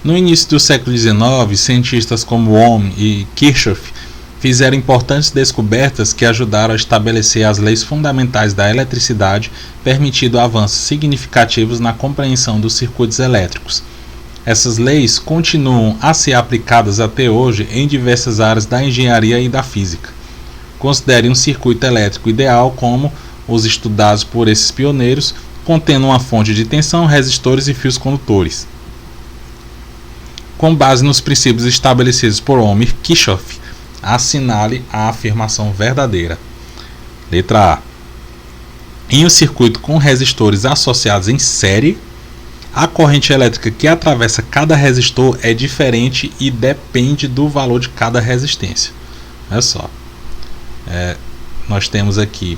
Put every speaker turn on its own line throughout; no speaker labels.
No início do século XIX, cientistas como Ohm e Kirchhoff fizeram importantes descobertas que ajudaram a estabelecer as leis fundamentais da eletricidade, permitindo avanços significativos na compreensão dos circuitos elétricos. Essas leis continuam a ser aplicadas até hoje em diversas áreas da engenharia e da física. Considere um circuito elétrico ideal como os estudados por esses pioneiros, contendo uma fonte de tensão, resistores e fios condutores. Com base nos princípios estabelecidos por Ohm e Kirchhoff, assinale a afirmação verdadeira. Letra A. Em um circuito com resistores associados em série, a corrente elétrica que atravessa cada resistor é diferente e depende do valor de cada resistência. Olha só. Nós temos aqui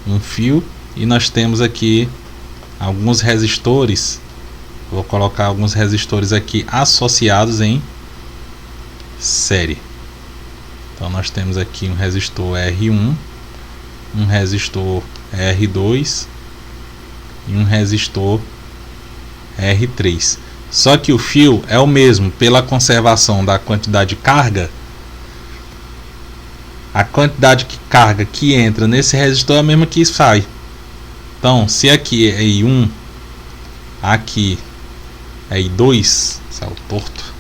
um fio e nós temos aqui alguns resistores. Vou colocar alguns resistores aqui associados em série. Então nós temos aqui um resistor R1, um resistor R2 e um resistor R3. Só que o fio é o mesmo, pela conservação da quantidade de carga. A quantidade de carga que entra nesse resistor é a mesma que sai. Então, se aqui é I1, aqui é I2, saiu torto,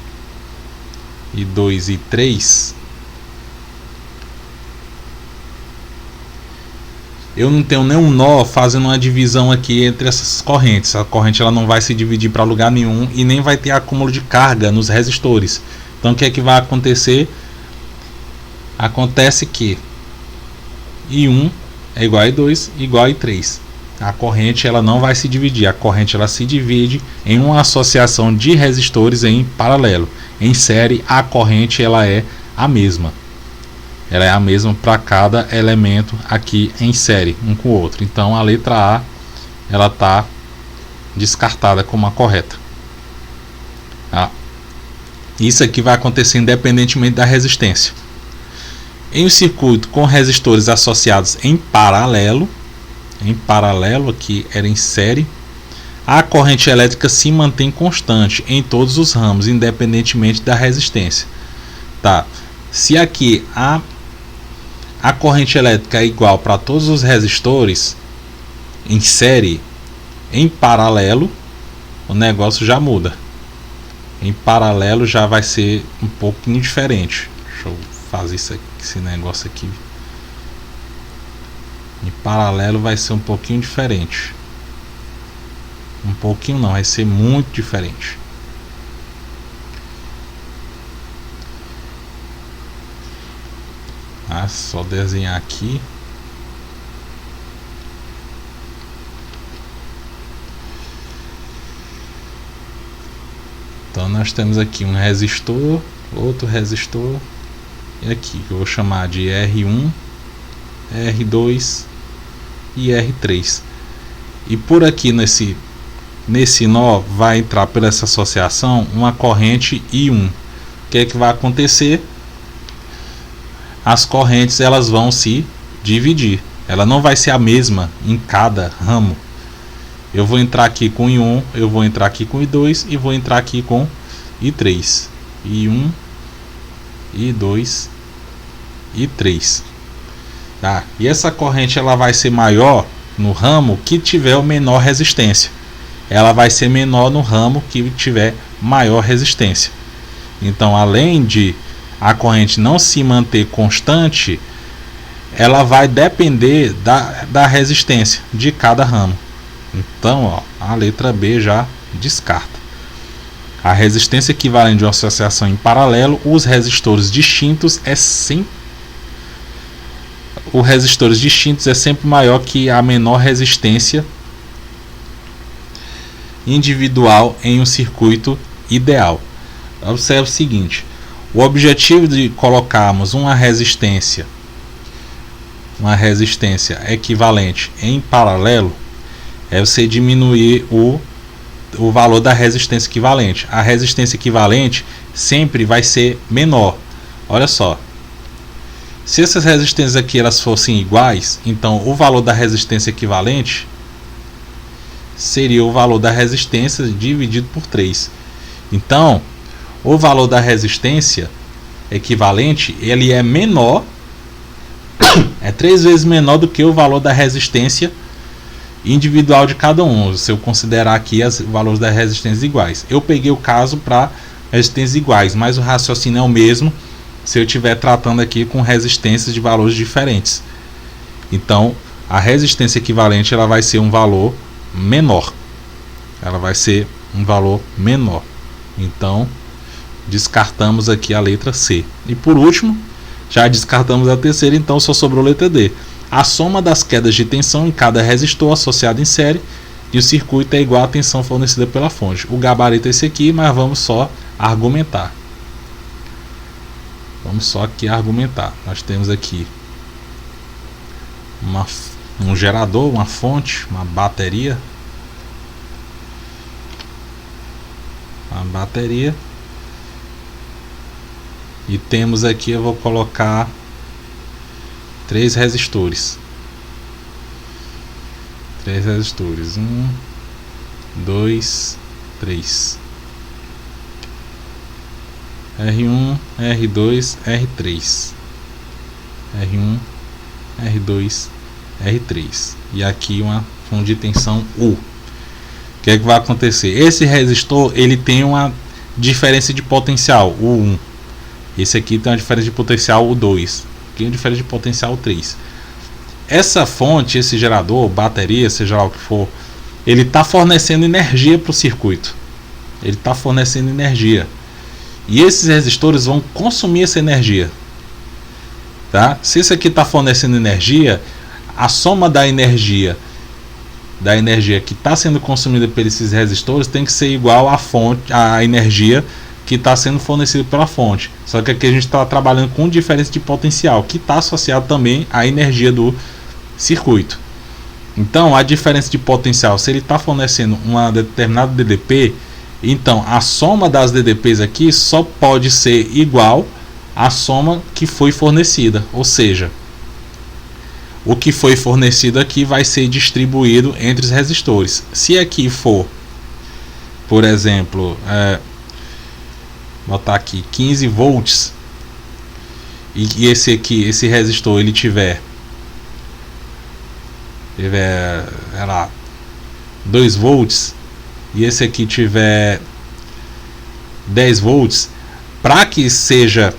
I2 e I3, eu não tenho nenhum nó fazendo uma divisão aqui entre essas correntes. A corrente ela não vai se dividir para lugar nenhum e nem vai ter acúmulo de carga nos resistores. Então o que é que vai acontecer? Acontece que I1 é igual a I2 igual a I3. A corrente ela não vai se dividir. A corrente ela se divide em uma associação de resistores em paralelo. Em série a corrente ela é a mesma. Ela é a mesma para cada elemento aqui em série, um com o outro. Então a letra A ela está descartada como a correta. Isso aqui vai acontecer independentemente da resistência. Em um circuito com resistores associados em paralelo aqui era em série, a corrente elétrica se mantém constante em todos os ramos, independentemente da resistência. Se aqui a corrente elétrica é igual para todos os resistores em série, em paralelo o negócio já muda. Em paralelo já vai ser um pouquinho diferente. Deixa eu fazer esse negócio aqui. Em paralelo vai ser um pouquinho diferente. Um pouquinho não, vai ser muito diferente. Só desenhar aqui. Então nós temos aqui um resistor, outro resistor, e aqui que eu vou chamar de R1, R2 e R3. E por aqui nesse nó vai entrar por essa associação uma corrente I1. O que é que vai acontecer? As correntes elas vão se dividir. Ela não vai ser a mesma em cada ramo. Eu vou entrar aqui com I1, eu vou entrar aqui com I2 e vou entrar aqui com I3. I1, I2, I3. E essa corrente ela vai ser maior no ramo que tiver menor resistência. Ela vai ser menor no ramo que tiver maior resistência. Então, além de a corrente não se manter constante, ela vai depender da resistência de cada ramo. Então, a letra B já descarta. A resistência equivalente de uma associação em paralelo, os resistores distintos é sempre maior que a menor resistência individual em um circuito ideal. Observe o seguinte: o objetivo de colocarmos uma resistência equivalente em paralelo é você diminuir o valor da resistência equivalente. A resistência equivalente sempre vai ser menor. Olha só, se essas resistências aqui elas fossem iguais, então o valor da resistência equivalente seria o valor da resistência dividido por 3. Então, o valor da resistência equivalente, ele é menor, é 3 vezes menor do que o valor da resistência individual de cada um, se eu considerar aqui os valores das resistências iguais. Eu peguei o caso para resistências iguais, mas o raciocínio é o mesmo se eu estiver tratando aqui com resistências de valores diferentes. Então, a resistência equivalente ela vai ser um valor menor. Ela vai ser um valor menor. Então, descartamos aqui a letra C. E por último, já descartamos a terceira, então só sobrou a letra D. A soma das quedas de tensão em cada resistor associado em série e o circuito é igual à tensão fornecida pela fonte. O gabarito é esse aqui, mas vamos só argumentar. Vamos só aqui argumentar. Nós temos aqui um gerador, uma fonte, uma bateria. Uma bateria. E temos aqui, eu vou colocar 3 resistores. 3 resistores. 1, 2, 3. R1, R2, R3. R1, R2, R3. E aqui uma fonte de tensão U. O que é que vai acontecer? Esse resistor ele tem uma diferença de potencial, U1. Esse aqui tem uma diferença de potencial U2. Aqui uma diferença de potencial U3. Essa fonte, esse gerador, bateria, seja lá o que for, ele está fornecendo energia para o circuito. Ele está fornecendo energia. E esses resistores vão consumir essa energia. Tá? Se esse aqui está fornecendo energia, a soma da energia que está sendo consumida por esses resistores tem que ser igual à energia que está sendo fornecida pela fonte. Só que aqui a gente está trabalhando com diferença de potencial, que está associado também à energia do circuito. Então, a diferença de potencial, se ele está fornecendo uma determinada DDP, então a soma das DDPs aqui só pode ser igual à soma que foi fornecida. Ou seja, o que foi fornecido aqui vai ser distribuído entre os resistores. Se aqui for, por exemplo, botar aqui 15 volts e esse resistor ele tiver 2 volts e esse aqui tiver 10 volts, para que seja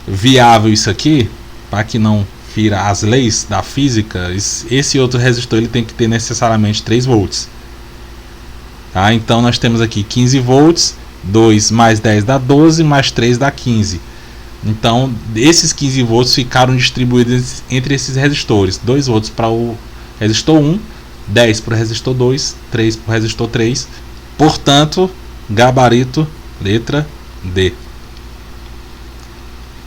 viável isso aqui, para que não fira as leis da física, esse outro resistor ele tem que ter necessariamente 3 volts. Tá? Então nós temos aqui 15 volts, 2 mais 10 dá 12, mais 3 dá 15. Então esses 15 volts ficaram distribuídos entre esses resistores. 2 volts para o resistor 1, 10 para o resistor 2, 3 para o resistor 3. Portanto, gabarito, letra D.